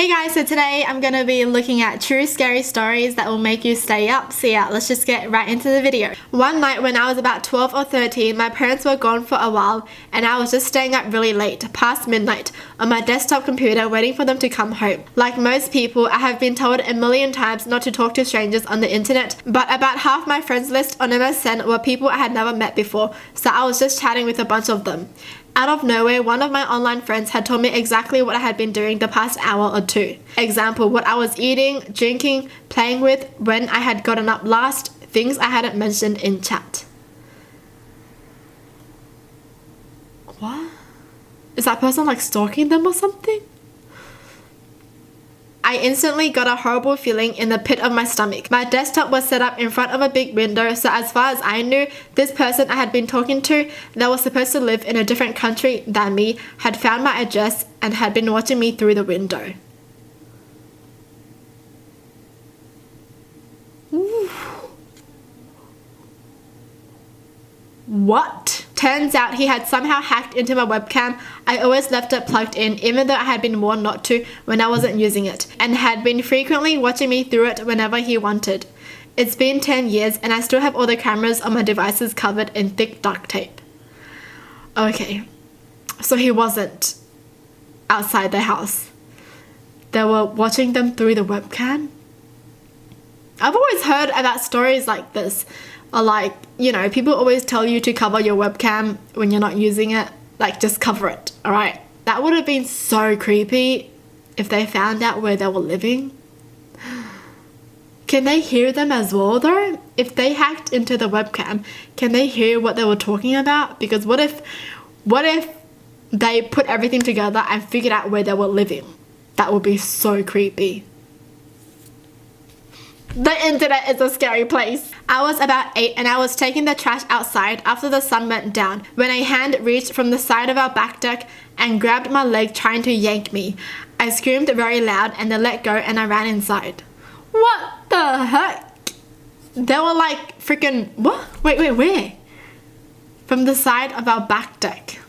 Hey guys, so today I'm going to be looking at true scary stories that will make you stay up. So yeah, let's just get right into the video. One night when I was about 12 or 13, my parents were gone for a while and I was just staying up really late, past midnight, on my desktop computer waiting for them to come home. Like most people, I have been told a million times not to talk to strangers on the internet, but about half my friends list on MSN were people I had never met before, so I was just chatting with a bunch of them. Out of nowhere, one of my online friends had told me exactly what I had been doing the past hour or two. Example, what I was eating, drinking, playing with, when I had gotten up last, things I hadn't mentioned in chat. What? Is that person like stalking them or something? I instantly got a horrible feeling in the pit of my stomach. My desktop was set up in front of a big window, so as far as I knew, this person I had been talking to that was supposed to live in a different country than me had found my address and had been watching me through the window. Ooh. What? Turns out he had somehow hacked into my webcam. I always left it plugged in even though I had been warned not to when I wasn't using it, and had been frequently watching me through it whenever he wanted. It's been 10 years and I still have all the cameras on my devices covered in thick duct tape. Okay, so he wasn't outside the house. They were watching them through the webcam? I've always heard about stories like this. Or like, you know, people always tell you to cover your webcam when you're not using it. Like, just cover it, alright? That would have been so creepy if they found out where they were living. Can they hear them as well though? If they hacked into the webcam, can they hear what they were talking about? Because what if they put everything together and figured out where they were living? That would be so creepy. The internet is a scary place. I was about 8 and I was taking the trash outside after the sun went down when a hand reached from the side of our back deck and grabbed my leg trying to yank me. I screamed very loud and they let go and I ran inside. What the heck? They were like freaking, what? Wait, where? From the side of our back deck.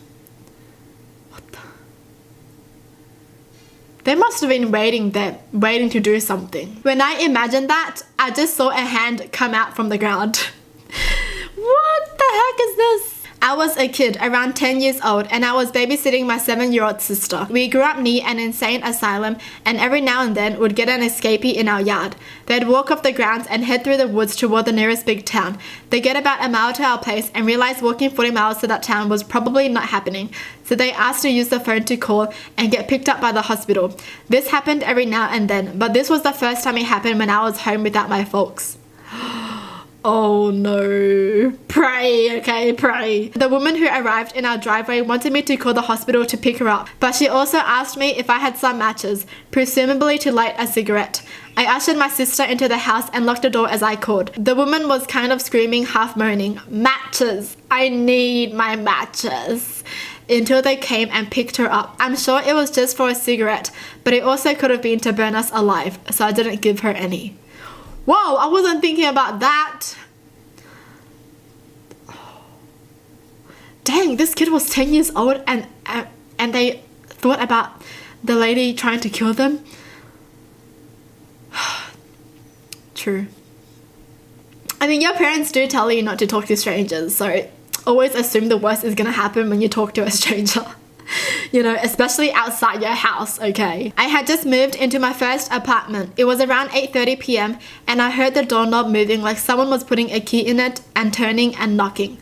They must have been waiting there, waiting to do something. When I imagined that, I just saw a hand come out from the ground. What the heck is this? I was a kid, around 10 years old, and I was babysitting my 7-year-old sister. We grew up near an insane asylum, and every now and then would get an escapee in our yard. They'd walk off the grounds and head through the woods toward the nearest big town. They get about a mile to our place and realized walking 40 miles to that town was probably not happening, so they asked to use the phone to call and get picked up by the hospital. This happened every now and then, but this was the first time it happened when I was home without my folks. Oh no. Pray, okay, pray. The woman who arrived in our driveway wanted me to call the hospital to pick her up, but she also asked me if I had some matches, presumably to light a cigarette. I ushered my sister into the house and locked the door as I called. The woman was kind of screaming, half moaning, "Matches! I need my matches!" until they came and picked her up. I'm sure it was just for a cigarette, but it also could have been to burn us alive, so I didn't give her any. Whoa, I wasn't thinking about that. Dang, this kid was 10 years old and they thought about the lady trying to kill them. True. I mean, your parents do tell you not to talk to strangers, so always assume the worst is gonna happen when you talk to a stranger. You know, especially outside your house, okay? I had just moved into my first apartment. It was around 8:30 p.m. and I heard the doorknob moving like someone was putting a key in it and turning and knocking.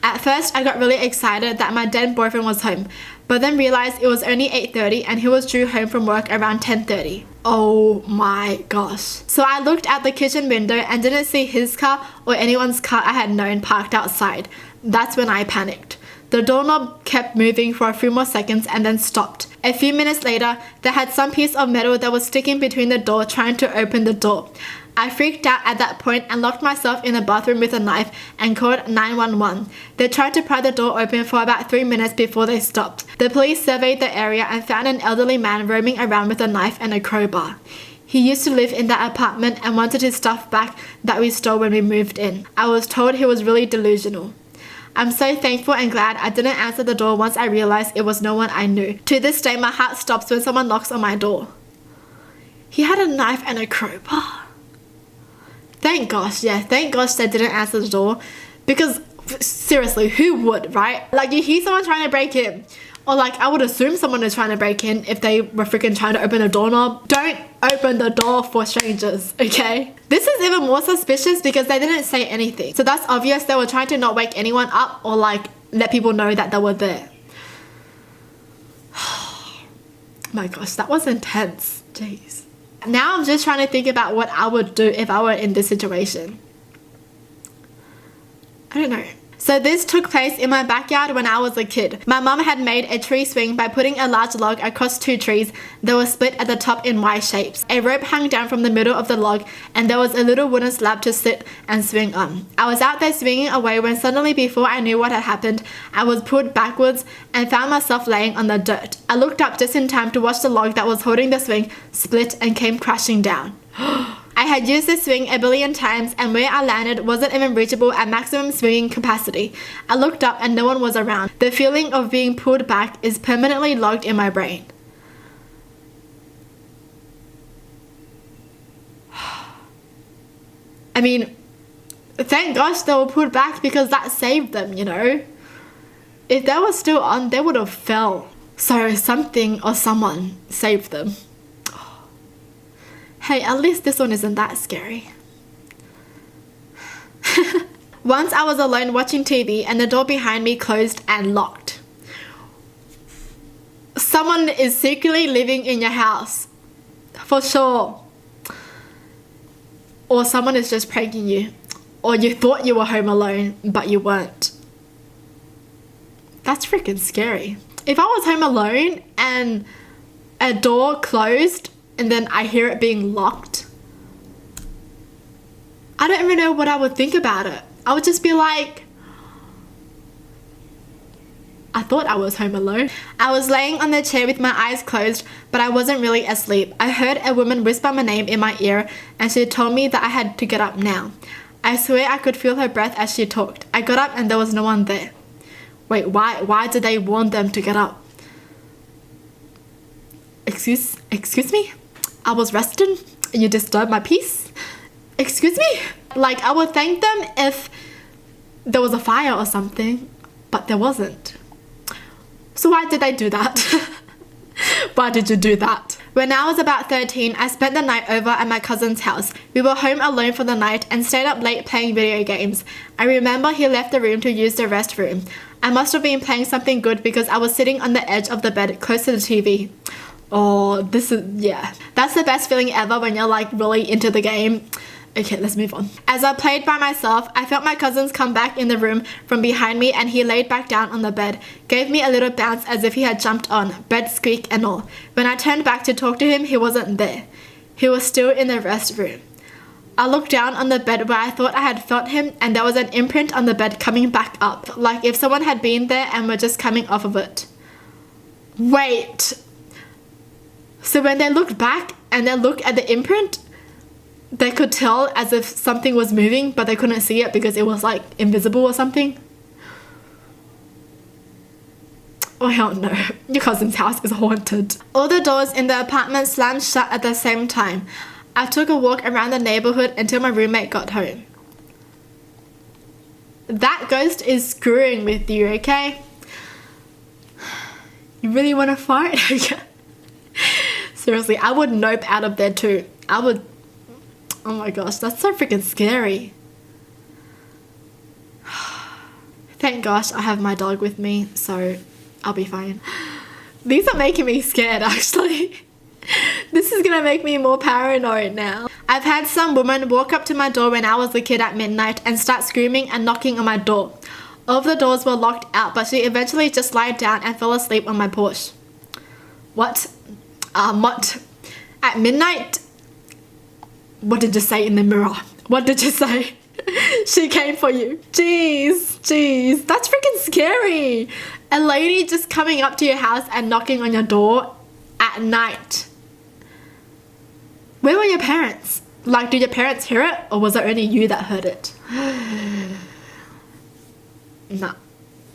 At first, I got really excited that my dead boyfriend was home, but then realized it was only 8:30 and he was due home from work around 10:30. Oh my gosh. So I looked out the kitchen window and didn't see his car or anyone's car I had known parked outside. That's when I panicked. The doorknob kept moving for a few more seconds and then stopped. A few minutes later, they had some piece of metal that was sticking between the door trying to open the door. I freaked out at that point and locked myself in the bathroom with a knife and called 911. They tried to pry the door open for about 3 minutes before they stopped. The police surveyed the area and found an elderly man roaming around with a knife and a crowbar. He used to live in that apartment and wanted his stuff back that we stole when we moved in. I was told he was really delusional. I'm so thankful and glad I didn't answer the door once I realized it was no one I knew. To this day, my heart stops when someone knocks on my door. He had a knife and a crowbar. Thank gosh, yeah, thank gosh they didn't answer the door. Because, seriously, who would, right? Like, you hear someone trying to break in. Or, like, I would assume someone is trying to break in if they were freaking trying to open a doorknob. Don't open the door for strangers, okay? This is even more suspicious because they didn't say anything. So that's obvious they were trying to not wake anyone up or, like, let people know that they were there. My gosh, that was intense. Jeez. Now I'm just trying to think about what I would do if I were in this situation. I don't know. So this took place in my backyard when I was a kid. My mum had made a tree swing by putting a large log across two trees that were split at the top in Y shapes. A rope hung down from the middle of the log and there was a little wooden slab to sit and swing on. I was out there swinging away when suddenly, before I knew what had happened, I was pulled backwards and found myself laying on the dirt. I looked up just in time to watch the log that was holding the swing split and came crashing down. I had used this swing a billion times and where I landed wasn't even reachable at maximum swinging capacity. I looked up and no one was around. The feeling of being pulled back is permanently logged in my brain. I mean, thank gosh they were pulled back because that saved them, you know. If they were still on, they would have fell. So something or someone saved them. Hey, at least this one isn't that scary. Once I was alone watching TV and the door behind me closed and locked. Someone is secretly living in your house. For sure. Or someone is just pranking you. Or you thought you were home alone, but you weren't. That's freaking scary. If I was home alone and a door closed and then I hear it being locked, I don't even know what I would think about it. I would just be like, I thought I was home alone. I was laying on the chair with my eyes closed, but I wasn't really asleep. I heard a woman whisper my name in my ear and she told me that I had to get up now. I swear I could feel her breath as she talked. I got up and there was no one there. Wait, why did they want them to get up? Excuse me? I was resting and you disturbed my peace? Excuse me? Like, I would thank them if there was a fire or something, but there wasn't. So why did they do that? Why did you do that? When I was about 13, I spent the night over at my cousin's house. We were home alone for the night and stayed up late playing video games. I remember he left the room to use the restroom. I must have been playing something good because I was sitting on the edge of the bed close to the TV. Oh, this is, yeah. That's the best feeling ever when you're like really into the game. Okay, let's move on. As I played by myself, I felt my cousins come back in the room from behind me and he laid back down on the bed, gave me a little bounce as if he had jumped on, bed squeak and all. When I turned back to talk to him, he wasn't there. He was still in the restroom. I looked down on the bed where I thought I had felt him and there was an imprint on the bed coming back up, like if someone had been there and were just coming off of it. Wait. So when they looked back and they looked at the imprint, they could tell as if something was moving, but they couldn't see it because it was like invisible or something. Oh hell no, your cousin's house is haunted. All the doors in the apartment slammed shut at the same time. I took a walk around the neighborhood until my roommate got home. That ghost is screwing with you, okay? You really want to fight? Seriously, I would nope out of there too. I would... Oh my gosh, that's so freaking scary. Thank gosh I have my dog with me, so I'll be fine. These are making me scared, actually. This is gonna make me more paranoid now. I've had some woman walk up to my door when I was a kid at midnight and start screaming and knocking on my door. All of the doors were locked out, but she eventually just lied down and fell asleep on my porch. What? What? At midnight? What did you say in the mirror? What did you say? She came for you. Jeez. That's freaking scary. A lady just coming up to your house and knocking on your door at night. Where were your parents? Like, did your parents hear it? Or was it only you that heard it?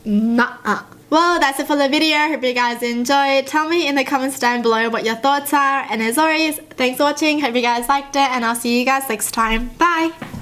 Nah. Well, that's it for the video. Hope you guys enjoyed. Tell me in the comments down below what your thoughts are. And as always, thanks for watching. Hope you guys liked it. And I'll see you guys next time. Bye!